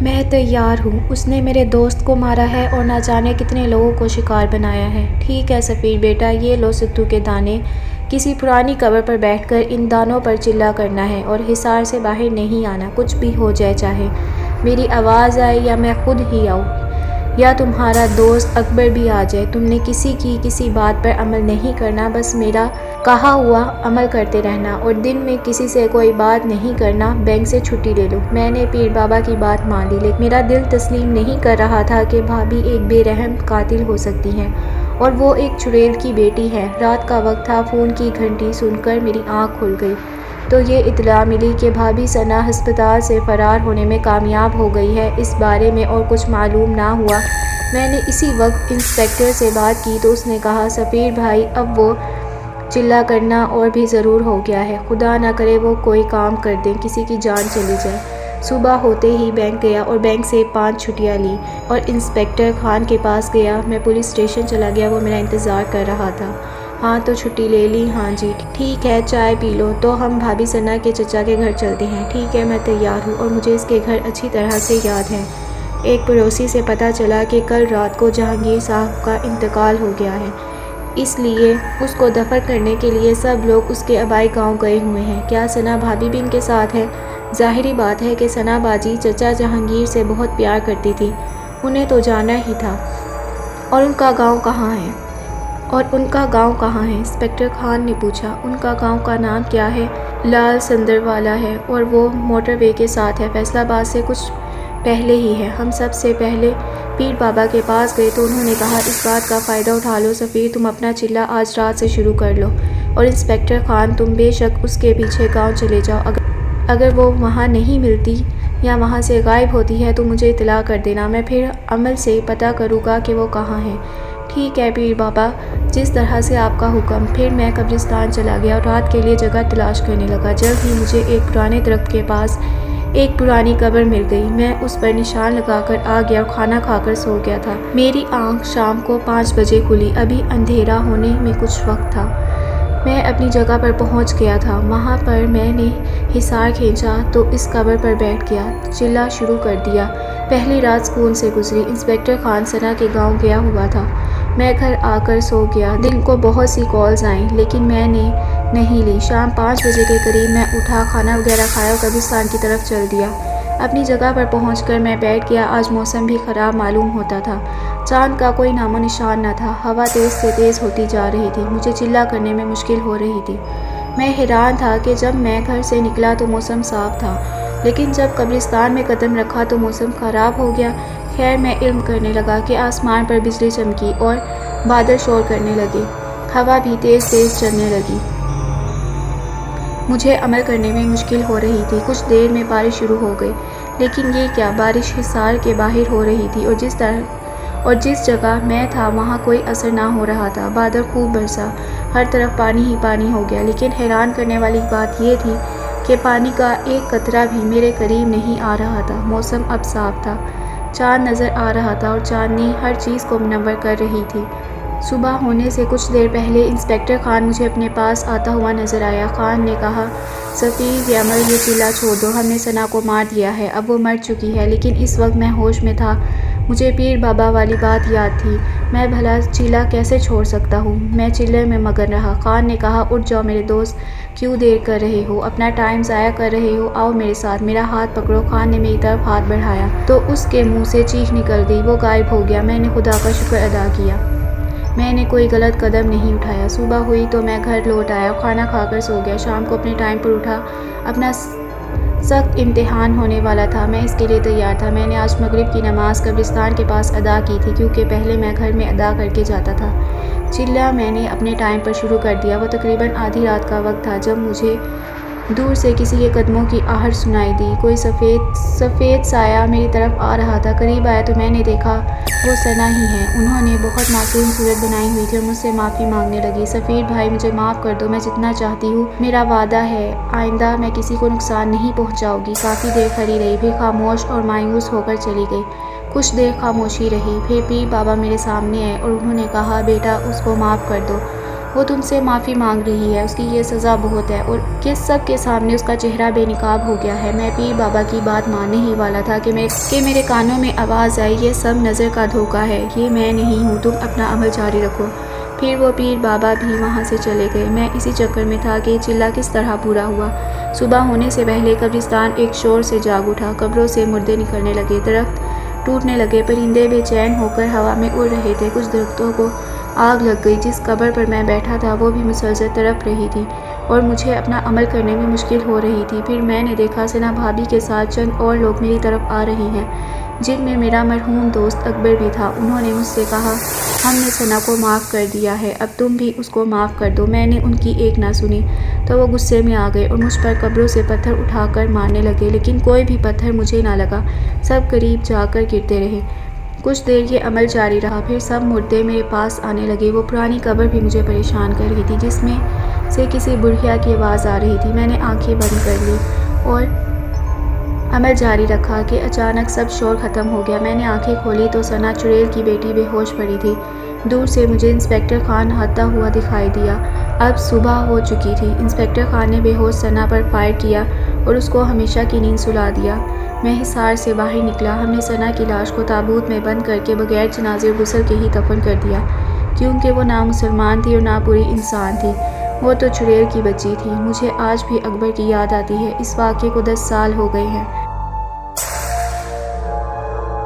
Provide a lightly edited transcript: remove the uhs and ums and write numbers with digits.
میں تیار ہوں۔ اس نے میرے دوست کو مارا ہے اور نہ جانے کتنے لوگوں کو شکار بنایا ہے۔ ٹھیک ہے سفیر بیٹا، یہ لو ستو کے دانے۔ کسی پرانی قبر پر بیٹھ کر ان دانوں پر چلا کرنا ہے اور حصار سے باہر نہیں آنا، کچھ بھی ہو جائے، چاہے میری آواز آئے یا میں خود ہی آؤں یا تمہارا دوست اکبر بھی آ جائے۔ تم نے کسی کی کسی بات پر عمل نہیں کرنا، بس میرا کہا ہوا عمل کرتے رہنا، اور دن میں کسی سے کوئی بات نہیں کرنا۔ بینک سے چھٹی لے لو۔ میں نے پیر بابا کی بات مان لی، لیکن میرا دل تسلیم نہیں کر رہا تھا کہ بھابھی ایک بے رحم قاتل ہو سکتی ہیں، اور وہ ایک چڑیل کی بیٹی ہے۔ رات کا وقت تھا، فون کی گھنٹی سن کر میری آنکھ کھل گئی تو یہ اطلاع ملی کہ بھابھی ثنا ہسپتال سے فرار ہونے میں کامیاب ہو گئی ہے۔ اس بارے میں اور کچھ معلوم نہ ہوا۔ میں نے اسی وقت انسپکٹر سے بات کی تو اس نے کہا، سفیر بھائی، اب وہ چلا کرنا اور بھی ضرور ہو گیا ہے۔ خدا نہ کرے وہ کوئی کام کر دیں، کسی کی جان چلی جائے۔ صبح ہوتے ہی بینک گیا اور بینک سے 5 چھٹیاں لیں اور انسپکٹر خان کے پاس گیا۔ میں پولیس اسٹیشن چلا گیا، وہ میرا انتظار کر رہا تھا۔ ہاں تو چھٹی لے لی؟ ہاں جی۔ ٹھیک ہے، چائے پی لو تو ہم بھابھی ثنا کے چچا کے گھر چلتے ہیں۔ ٹھیک ہے، میں تیار ہوں، اور مجھے اس کے گھر اچھی طرح سے یاد ہے۔ ایک پڑوسی سے پتہ چلا کہ کل رات کو جہانگیر صاحب کا انتقال ہو گیا ہے، اس لیے اس کو دفن کرنے کے لیے سب لوگ اس کے آبائی گاؤں گئے ہوئے ہیں۔ کیا ثنا بھابھی بھی ان کے ساتھ ہے؟ ظاہری بات ہے کہ ثنا باجی چچا جہانگیر سے بہت پیار کرتی تھی، انہیں تو جانا ہی تھا۔ اور ان کا گاؤں کہاں ہے؟ انسپکٹر خان نے پوچھا۔ ان کا گاؤں کا نام کیا ہے؟ لال سندر والا ہے، اور وہ موٹر وے کے ساتھ ہے، فیصل آباد سے کچھ پہلے ہی ہے۔ ہم سب سے پہلے پیر بابا کے پاس گئے تو انہوں نے کہا، اس بات کا فائدہ اٹھا لو سفیر، تم اپنا چلہ آج رات سے شروع کر لو، اور انسپکٹر خان تم بے شک اس کے پیچھے گاؤں چلے جاؤ۔ اگر وہ وہاں نہیں ملتی یا وہاں سے غائب ہوتی ہے تو مجھے اطلاع کر دینا، میں پھر عمل سے پتہ کروں گا کہ وہ کہاں ہے۔ ٹھیک ہے پیر بابا، جس طرح سے آپ کا حکم۔ پھر میں قبرستان چلا گیا اور رات کے لیے جگہ تلاش کرنے لگا۔ جلد ہی مجھے ایک پرانے درخت کے پاس ایک پرانی قبر مل گئی۔ میں اس پر نشان لگا کر آ گیا اور کھانا کھا کر سو گیا تھا۔ میری آنکھ شام کو 5 بجے کھلی، ابھی اندھیرا ہونے میں کچھ وقت تھا۔ میں اپنی جگہ پر پہنچ گیا تھا۔ وہاں پر میں نے حصار کھینچا تو اس قبر پر بیٹھ گیا، چلہ شروع کر دیا۔ پہلی رات سکون سے گزری۔ انسپکٹر خان ثنا کے گاؤں گیا ہوا تھا۔ میں گھر آ کر سو گیا۔ دن کو بہت سی کالز آئیں، لیکن میں نے نہیں لی۔ شام 5 بجے کے قریب میں اٹھا، کھانا وغیرہ کھایا اور قبرستان کی طرف چل دیا۔ اپنی جگہ پر پہنچ کر میں بیٹھ گیا۔ آج موسم بھی خراب معلوم ہوتا تھا، چاند کا کوئی نام و نشان نہ تھا، ہوا تیز سے تیز ہوتی جا رہی تھی، مجھے چلہ کرنے میں مشکل ہو رہی تھی۔ میں حیران تھا کہ جب میں گھر سے نکلا تو موسم صاف تھا، لیکن جب قبرستان میں قدم رکھا تو موسم خراب ہو گیا۔ خیر، میں علم کرنے لگا کہ آسمان پر بجلی چمکی اور بادل شور کرنے لگے، ہوا بھی تیز تیز چلنے لگی۔ مجھے عمل کرنے میں مشکل ہو رہی تھی۔ کچھ دیر میں بارش شروع ہو گئی، لیکن یہ کیا، بارش حصار کے باہر ہو رہی تھی اور جس جگہ میں تھا وہاں کوئی اثر نہ ہو رہا تھا۔ بادل خوب برسا، ہر طرف پانی ہی پانی ہو گیا، لیکن حیران کرنے والی بات یہ تھی کہ پانی کا ایک قطرہ بھی میرے قریب نہیں آ رہا تھا۔ موسم اب صاف تھا، چاند نظر آ رہا تھا اور چاندنی ہر چیز کو منور کر رہی تھی۔ صبح ہونے سے کچھ دیر پہلے انسپکٹر خان مجھے اپنے پاس آتا ہوا نظر آیا۔ خان نے کہا، سفیر یامل، یہ چلہ چھوڑ دو، ہم نے ثنا کو مار دیا ہے، اب وہ مر چکی ہے۔ لیکن اس وقت میں ہوش میں تھا، مجھے پیر بابا والی بات یاد تھی، میں بھلا چلہ کیسے چھوڑ سکتا ہوں؟ میں چلے میں مگن رہا۔ خان نے کہا، اٹھ جاؤ میرے دوست، کیوں دیر کر رہے ہو، اپنا ٹائم ضائع کر رہے ہو، آؤ میرے ساتھ، میرا ہاتھ پکڑو۔ خان نے میری طرف ہاتھ بڑھایا تو اس کے منہ سے چیخ نکل گئی، وہ غائب ہو گیا۔ میں نے خدا کا شکر ادا کیا، میں نے کوئی غلط قدم نہیں اٹھایا۔ صبح ہوئی تو میں گھر لوٹ آیا اور کھانا کھا کر سو گیا۔ شام کو اپنے ٹائم پر اٹھا، اپنا سخت امتحان ہونے والا تھا، میں اس کے لیے تیار تھا۔ میں نے آج مغرب کی نماز قبرستان کے پاس ادا کی تھی، کیونکہ پہلے میں گھر میں ادا کر کے جاتا تھا۔ چلہ میں نے اپنے ٹائم پر شروع کر دیا۔ وہ تقریباً آدھی رات کا وقت تھا جب مجھے دور سے کسی کے قدموں کی آہٹ سنائی دی۔ کوئی سفید سایہ میری طرف آ رہا تھا۔ قریب آیا تو میں نے دیکھا وہ ثنا ہی ہے۔ انہوں نے بہت معصوم صورت بنائی ہوئی تھی اور مجھ سے معافی مانگنے لگی۔ سفیر بھائی، مجھے معاف کر دو، میں جتنا چاہتی ہوں، میرا وعدہ ہے آئندہ میں کسی کو نقصان نہیں پہنچاؤں گی۔ کافی دیر کھڑی رہی، پھر خاموش اور مایوس ہو کر چلی گئی۔ کچھ دیر خاموشی رہی، پھر پیر بابا میرے سامنے آئے اور انہوں نے کہا، بیٹا اس کو معاف کر دو، وہ تم سے معافی مانگ رہی ہے، اس کی یہ سزا بہت ہے، اور کہ سب کے سامنے اس کا چہرہ بے نقاب ہو گیا ہے۔ میں پیر بابا کی بات ماننے ہی والا تھا کہ میرے کانوں میں آواز آئی، یہ سب نظر کا دھوکہ ہے، یہ میں نہیں ہوں، تم اپنا عمل جاری رکھو۔ پھر وہ پیر بابا بھی وہاں سے چلے گئے۔ میں اسی چکر میں تھا کہ یہ چلہ کس طرح پورا ہوا۔ صبح ہونے سے پہلے قبرستان ایک شور سے جاگ اٹھا، قبروں سے مردے نکلنے لگے، درخت ٹوٹنے لگے، پرندے بے چین ہو کر ہوا میں اڑ رہے تھے، کچھ درختوں کو آگ لگ گئی، جس قبر پر میں بیٹھا تھا وہ بھی مسلسل تڑپ رہی تھی اور مجھے اپنا عمل کرنے میں مشکل ہو رہی تھی۔ پھر میں نے دیکھا ثنا بھابھی کے ساتھ چند اور لوگ میری طرف آ رہے ہیں، جن میں میرا مرحوم دوست اکبر بھی تھا۔ انہوں نے مجھ سے کہا، ہم نے ثنا کو معاف کر دیا ہے، اب تم بھی اس کو معاف کر دو۔ میں نے ان کی ایک نہ سنی تو وہ غصے میں آ گئے اور مجھ پر قبروں سے پتھر اٹھا کر مارنے لگے، لیکن کوئی بھی پتھر مجھے نہ لگا، سب قریب جا کر گرتے رہے۔ کچھ دیر یہ عمل جاری رہا، پھر سب مردے میرے پاس آنے لگے۔ وہ پرانی قبر بھی مجھے پریشان کر رہی تھی، جس میں سے کسی بڑھیا کی آواز آ رہی تھی۔ میں نے آنکھیں بند کر لیں اور عمل جاری رکھا کہ اچانک سب شور ختم ہو گیا۔ میں نے آنکھیں کھولی تو ثنا چڑیل کی بیٹی بے ہوش پڑی تھی۔ دور سے مجھے انسپکٹر خان آتا ہوا دکھائی دیا۔ اب صبح ہو چکی تھی۔ انسپکٹر خان نے بے ہوش ثنا پر فائر کیا اور اس کو ہمیشہ کی نیند سلا دیا۔ میں حصار سے باہر نکلا۔ ہم نے ثنا کی لاش کو تابوت میں بند کر کے بغیر جنازے اور غسل کے ہی دفن کر دیا، کیونکہ وہ نہ مسلمان تھی اور نہ پوری انسان تھی، وہ تو چڑیل کی بچی تھی۔ مجھے آج بھی اکبر کی یاد آتی ہے۔ اس واقعے کو 10 سال ہو گئے ہیں۔